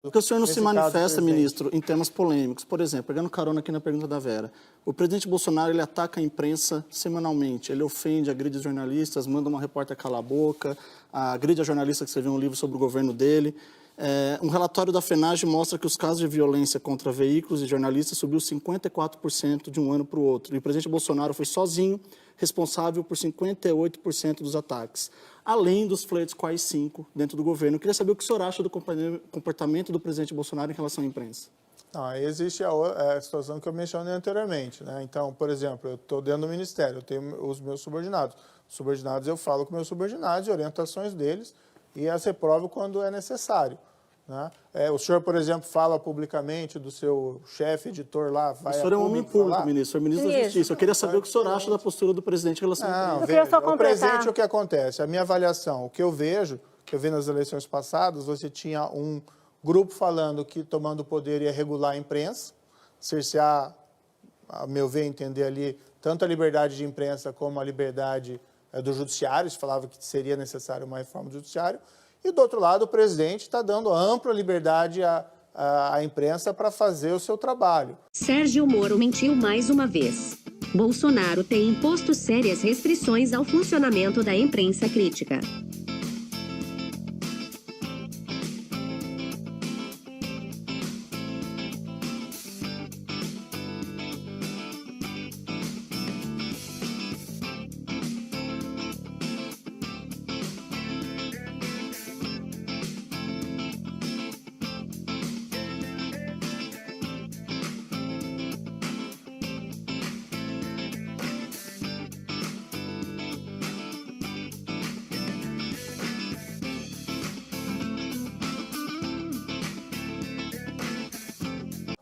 Porque o senhor não se manifesta, caso, ministro, em temas polêmicos. Por exemplo, pegando carona aqui na pergunta da Vera, o presidente Bolsonaro, ele ataca a imprensa semanalmente. Ele ofende, agride jornalistas, manda uma repórter calar a boca, agride a jornalista que escreveu um livro sobre o governo dele. Um relatório da FENAGE mostra que os casos de violência contra veículos e jornalistas subiu 54% de um ano para o outro. E o presidente Bolsonaro foi sozinho responsável por 58% dos ataques, além dos flertes com a AI-5 dentro do governo. Eu queria saber o que o senhor acha do comportamento do presidente Bolsonaro em relação à imprensa. Não, aí existe a situação que eu mencionei anteriormente, né? Então, por exemplo, eu estou dentro do ministério, eu tenho os meus subordinados. Os subordinados, eu falo com meus subordinados, orientações deles, e as reprovo quando é necessário, né? O senhor, por exemplo, fala publicamente do seu chefe editor lá, vai. O senhor é um homem público, falar? ministro, é ministro da Justiça. Eu queria saber o que o senhor acha da postura do presidente em relação à imprensa. Não, veja, o presente, o que acontece? A minha avaliação, o que eu vi nas eleições passadas, você tinha um grupo falando que tomando o poder ia regular a imprensa, cercear, a meu ver, entender ali, tanto a liberdade de imprensa como a liberdade do judiciário, se falava que seria necessário uma reforma do judiciário, e do outro lado o presidente está dando ampla liberdade à imprensa para fazer o seu trabalho. Sérgio Moro mentiu mais uma vez. Bolsonaro tem imposto sérias restrições ao funcionamento da imprensa crítica.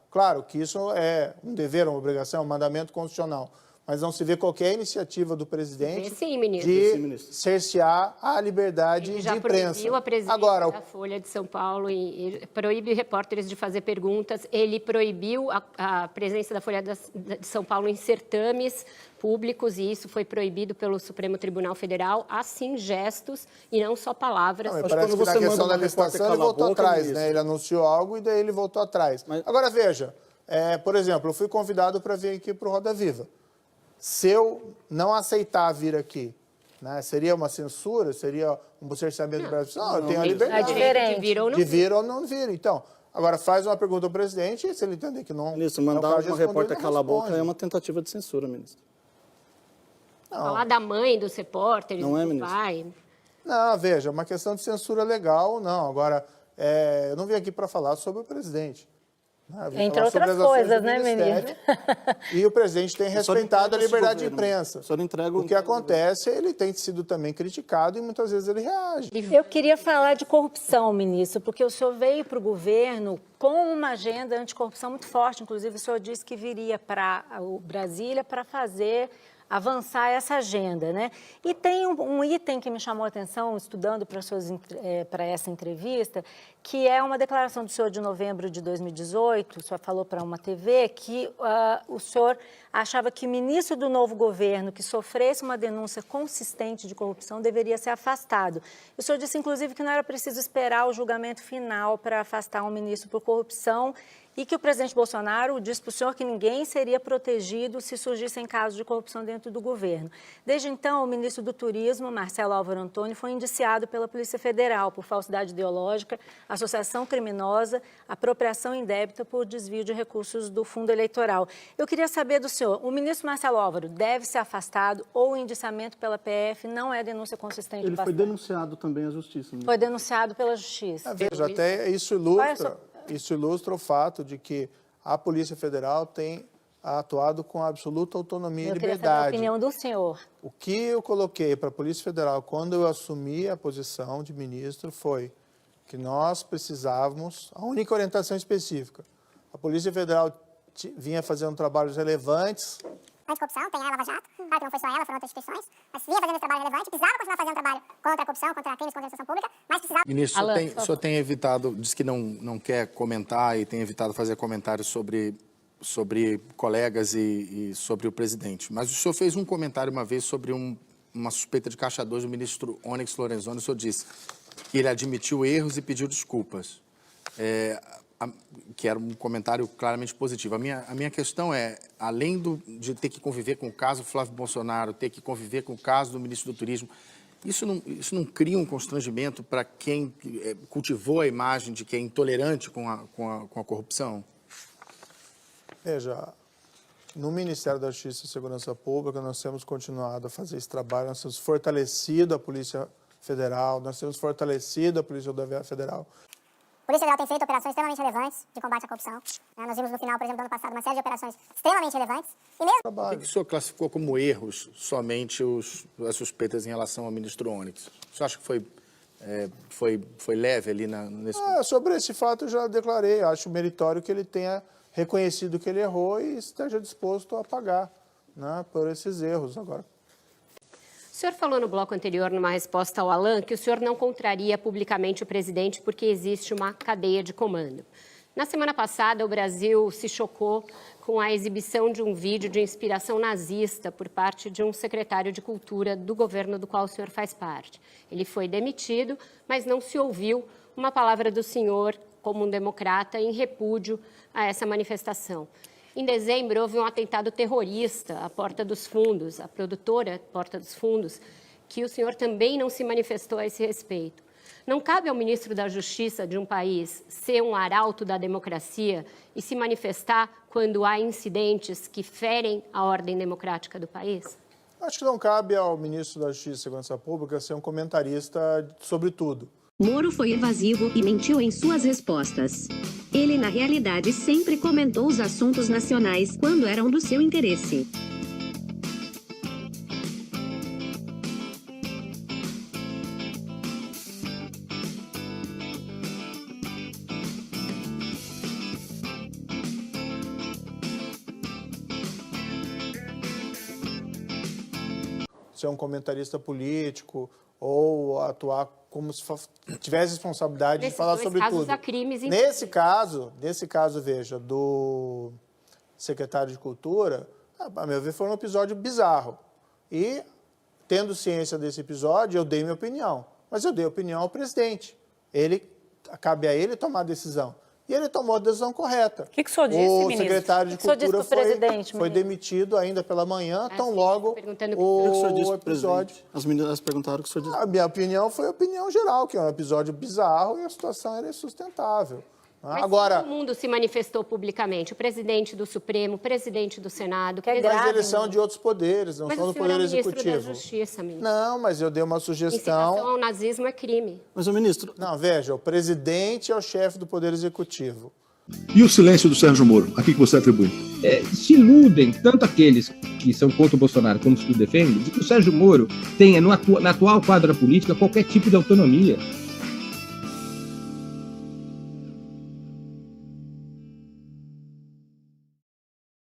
Claro que isso é um dever, uma obrigação, um mandamento constitucional, mas não se vê qualquer iniciativa do presidente de cercear a liberdade de imprensa. Ele já proibiu a presidência da Folha de São Paulo, e proíbe repórteres de fazer perguntas, ele proibiu a presença da Folha de São Paulo em certames públicos, e isso foi proibido pelo Supremo Tribunal Federal, assim gestos e não só palavras. Não, parece que na questão da licitação ele voltou atrás, né? Ele anunciou algo e daí ele voltou atrás. Agora, veja, por exemplo, eu fui convidado para vir aqui para o Roda Viva. Se eu não aceitar vir aqui, né, seria uma censura? Seria um cerceamento do Brasil? Não, eu tenho a liberdade de vir ou não vir. Então, agora faz uma pergunta ao presidente e se ele entender que não... Ministro, mandar uma repórter calar a boca é uma tentativa de censura, ministro. Não. Falar da mãe dos repórteres, não é, do ministro? pai. Não, veja, uma questão de censura legal, não. Agora, eu não vim aqui para falar sobre o presidente. Entre outras coisas, né, ministro? E o presidente tem respeitado a liberdade de imprensa. O que acontece, ele tem sido também criticado e muitas vezes ele reage. Eu queria falar de corrupção, ministro, porque o senhor veio para o governo com uma agenda anticorrupção muito forte. Inclusive, o senhor disse que viria para o Brasília para avançar essa agenda, né? E tem um item que me chamou a atenção, estudando para essa entrevista, que é uma declaração do senhor de novembro de 2018, o senhor falou para uma TV que o senhor achava que o ministro do novo governo que sofresse uma denúncia consistente de corrupção deveria ser afastado. O senhor disse, inclusive, que não era preciso esperar o julgamento final para afastar um ministro por corrupção, e que o presidente Bolsonaro disse para o senhor que ninguém seria protegido se surgissem casos de corrupção dentro do governo. Desde então, o ministro do Turismo, Marcelo Álvaro Antônio, foi indiciado pela Polícia Federal por falsidade ideológica, associação criminosa, apropriação indébita por desvio de recursos do fundo eleitoral. Eu queria saber do senhor, o ministro Marcelo Álvaro deve ser afastado ou o indiciamento pela PF não é denúncia consistente? Ele foi denunciado também à Justiça. Ministro. Foi denunciado pela Justiça. Veja, até isso ilustra o fato de que a Polícia Federal tem atuado com absoluta autonomia e liberdade. Eu queria saber a opinião do senhor. O que eu coloquei para a Polícia Federal quando eu assumi a posição de ministro foi que nós precisávamos, a única orientação específica, a Polícia Federal vinha fazendo trabalhos relevantes. Anticorrupção, tem a Lava Jato, claro que não foi só ela, foram outras instituições, mas vinha fazendo esse trabalho relevante, precisava continuar fazendo trabalho contra a corrupção, contra crimes, contra a administração pública, mas precisava... Ministro, o senhor tem evitado, diz que não quer comentar e tem evitado fazer comentários sobre colegas e sobre o presidente, mas o senhor fez um comentário uma vez sobre uma suspeita de caixa 2 do ministro Onyx Lorenzoni. O senhor disse que ele admitiu erros e pediu desculpas. que era um comentário claramente positivo. A minha questão é, além de ter que conviver com o caso Flávio Bolsonaro, ter que conviver com o caso do ministro do Turismo, isso não cria um constrangimento para quem cultivou a imagem de que é intolerante com a corrupção? Veja, no Ministério da Justiça e Segurança Pública, nós temos continuado a fazer esse trabalho, nós temos fortalecido a Polícia Federal, nós temos fortalecido a Polícia Rodoviária Federal. A Polícia Federal tem feito operações extremamente relevantes de combate à corrupção. Nós vimos no final, por exemplo, do ano passado, uma série de operações extremamente relevantes. E mesmo... Por que o senhor classificou como erros somente as suspeitas em relação ao ministro Onyx? O senhor acha que foi leve ali nesse... Sobre esse fato eu já declarei. Acho meritório que ele tenha reconhecido que ele errou e esteja disposto a pagar, né, por esses erros agora. O senhor falou no bloco anterior, numa resposta ao Alan, que o senhor não contraria publicamente o presidente porque existe uma cadeia de comando. Na semana passada, o Brasil se chocou com a exibição de um vídeo de inspiração nazista por parte de um secretário de Cultura do governo do qual o senhor faz parte. Ele foi demitido, mas não se ouviu uma palavra do senhor, como um democrata, em repúdio a essa manifestação. Em dezembro, houve um atentado terrorista à Porta dos Fundos, a produtora Porta dos Fundos, que o senhor também não se manifestou a esse respeito. Não cabe ao ministro da Justiça de um país ser um arauto da democracia e se manifestar quando há incidentes que ferem a ordem democrática do país? Acho que não cabe ao ministro da Justiça e Segurança Pública ser um comentarista sobre tudo. Moro foi evasivo e mentiu em suas respostas. Ele, na realidade, sempre comentou os assuntos nacionais quando eram do seu interesse. Ser um comentarista político ou atuar como se tivesse responsabilidade de falar sobre tudo. Há crimes em... Nesse caso, veja, do secretário de Cultura, a meu ver, foi um episódio bizarro. E, tendo ciência desse episódio, eu dei minha opinião. Mas eu dei opinião ao presidente. Cabe a ele tomar a decisão. E ele tomou a decisão correta. O que o senhor disse, ministro? O secretário de Cultura foi demitido ainda pela manhã, tão logo o episódio... As meninas perguntaram o que o senhor disse. A minha opinião foi a opinião geral, que é um episódio bizarro e a situação era insustentável. Mas agora, todo mundo se manifestou publicamente, o presidente do Supremo, o presidente do Senado... Mas eles são de outros poderes, não mas são do Poder Executivo. Mas o senhor é o ministro da Justiça, ministro. Não, mas eu dei uma sugestão... Incitação ao nazismo é crime. Mas o ministro... Não, veja, o presidente é o chefe do Poder Executivo. E o silêncio do Sérgio Moro? A que você atribui? Se iludem, tanto aqueles que são contra o Bolsonaro como os que o defendem, de que o Sérgio Moro tenha, na atual quadra política, qualquer tipo de autonomia.